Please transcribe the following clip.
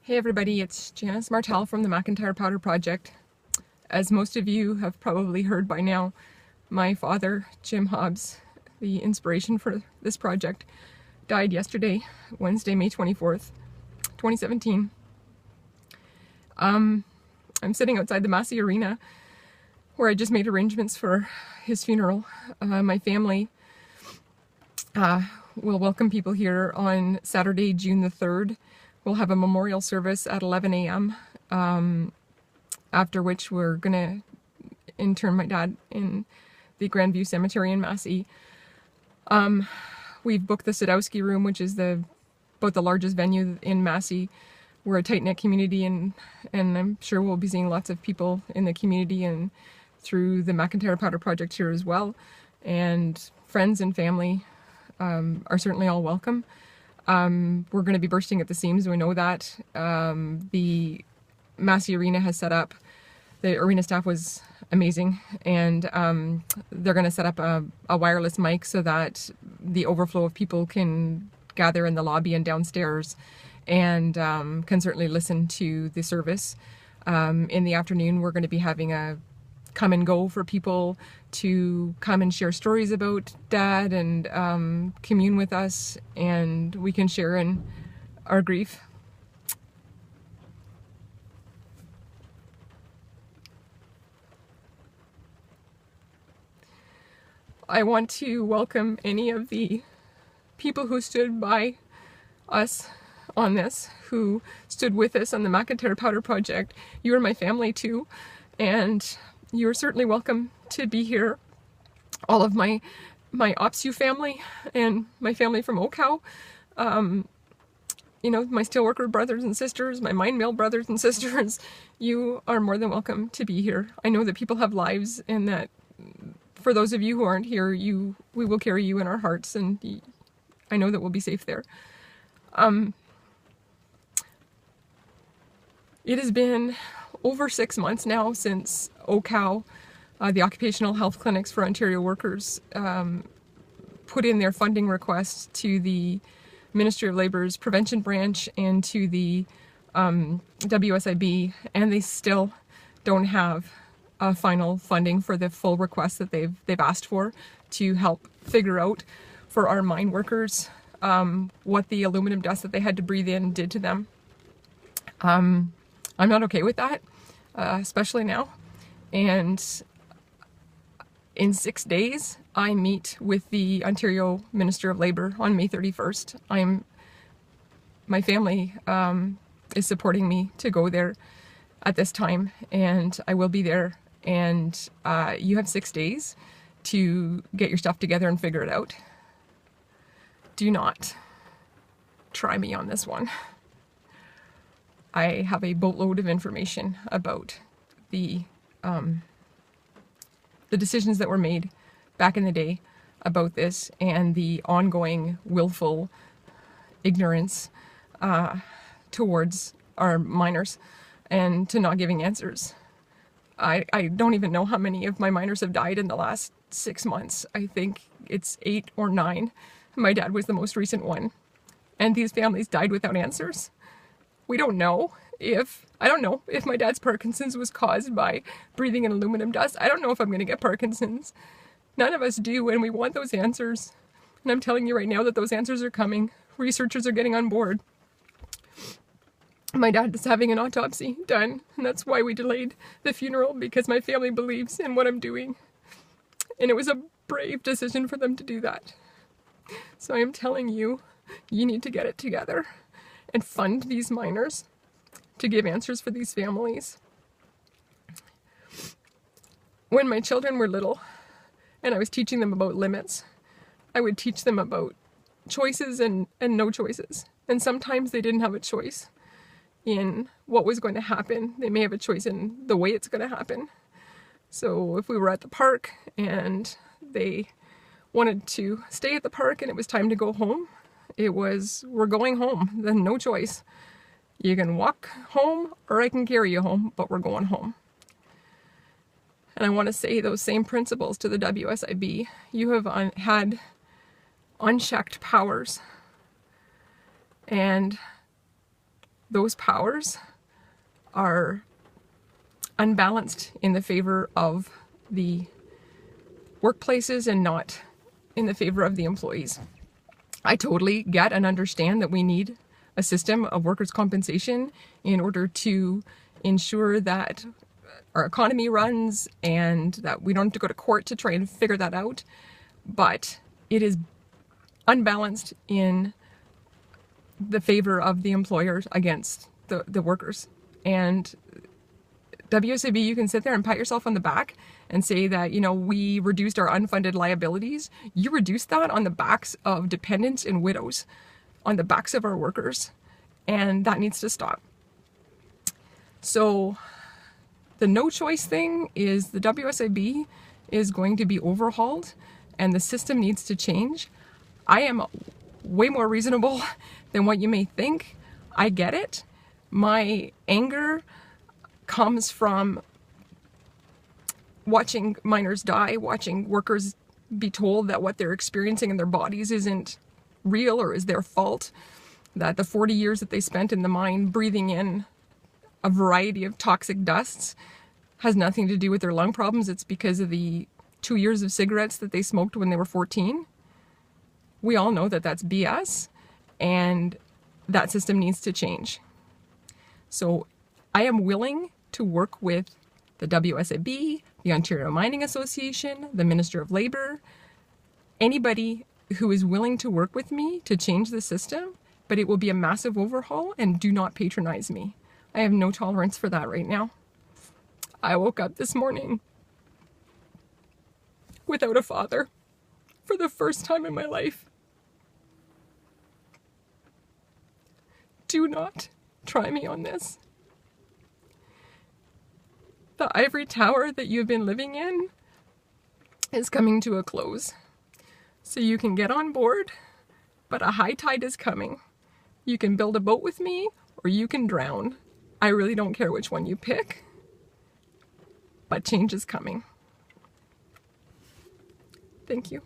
Hey everybody, it's Janice Martel from the McIntyre Powder Project. As most of you have probably heard by now, my father, Jim Hobbs, the inspiration for this project, died yesterday, Wednesday, May 24th, 2017. I'm sitting outside the Massey Arena where I just made arrangements for his funeral. My family will welcome people here on Saturday, June the 3rd. We'll have a memorial service at 11 a.m. After which we're going to intern my dad in the Grandview Cemetery in Massey. We've booked the Sadowski Room, which is about the largest venue in Massey. We're a tight-knit community, and I'm sure we'll be seeing lots of people in the community and through the McIntyre Powder Project here as well. And friends and family are certainly all welcome. We're going to be bursting at the seams, we know that. The Massey Arena has set up, the arena staff was amazing, and they're going to set up a wireless mic so that the overflow of people can gather in the lobby and downstairs and can certainly listen to the service. In the afternoon we're going to be having a come and go for people to come and share stories about Dad and commune with us, and we can share in our grief. I want to welcome any of the people who stood by us on this, who stood with us on the McIntyre Powder Project. You are my family too, and you're certainly welcome to be here. All of my OPSU family and my family from OCAL, you know, my steelworker brothers and sisters, my mine mill brothers and sisters, you are more than welcome to be here. I know that people have lives, and that for those of you who aren't here, we will carry you in our hearts, and I know that we'll be safe there. It has been over 6 months now since OCAL, the Occupational Health Clinics for Ontario Workers, put in their funding request to the Ministry of Labour's Prevention Branch and to the WSIB, and they still don't have final funding for the full request that they've asked for to help figure out for our mine workers what the aluminum dust that they had to breathe in did to them. I'm not okay with that, especially now. And in 6 days, I meet with the Ontario Minister of Labour on May 31st. My family is supporting me to go there at this time, and I will be there. And you have 6 days to get your stuff together and figure it out. Do not try me on this one. I have a boatload of information about the decisions that were made back in the day about this, and the ongoing willful ignorance towards our miners and to not giving answers. I don't even know how many of my miners have died in the last 6 months. I think it's 8 or 9. My dad was the most recent one. And these families died without answers. I don't know if my dad's Parkinson's was caused by breathing in aluminum dust. I don't know if I'm going to get Parkinson's. None of us do, and we want those answers. And I'm telling you right now that those answers are coming. Researchers are getting on board. My dad is having an autopsy done, and that's why we delayed the funeral, because my family believes in what I'm doing. And it was a brave decision for them to do that. So I am telling you, you need to get it together and fund these miners to give answers for these families. When my children were little and I was teaching them about limits, I would teach them about choices and no choices. And sometimes they didn't have a choice in what was going to happen. They may have a choice in the way it's going to happen. So if we were at the park and they wanted to stay at the park and it was time to go home, it was, we're going home, then no choice. You can walk home or I can carry you home, but we're going home. And I want to say those same principles to the WSIB. You have had unchecked powers, and those powers are unbalanced in the favor of the workplaces and not in the favor of the employees. I totally get and understand that we need a system of workers' compensation in order to ensure that our economy runs and that we don't have to go to court to try and figure that out. But it is unbalanced in the favor of the employers against the workers. And WSIB, you can sit there and pat yourself on the back and say that, you know, we reduced our unfunded liabilities. You reduced that on the backs of dependents and widows, on the backs of our workers, and that needs to stop. So the no choice thing is the WSIB is going to be overhauled and the system needs to change. I am way more reasonable than what you may think. I get it. My anger comes from watching miners die, watching workers be told that what they're experiencing in their bodies isn't real or is their fault, that the 40 years that they spent in the mine breathing in a variety of toxic dusts has nothing to do with their lung problems. It's because of the 2 years of cigarettes that they smoked when they were 14. We all know that that's BS, and that system needs to change. So I am willing to work with the WSIB, the Ontario Mining Association, the Minister of Labour, anybody who is willing to work with me to change the system, but it will be a massive overhaul, and do not patronize me. I have no tolerance for that right now. I woke up this morning without a father for the first time in my life. Do not try me on this. The ivory tower that you've been living in is coming to a close. So you can get on board, but a high tide is coming. You can build a boat with me, or you can drown. I really don't care which one you pick, but change is coming. Thank you.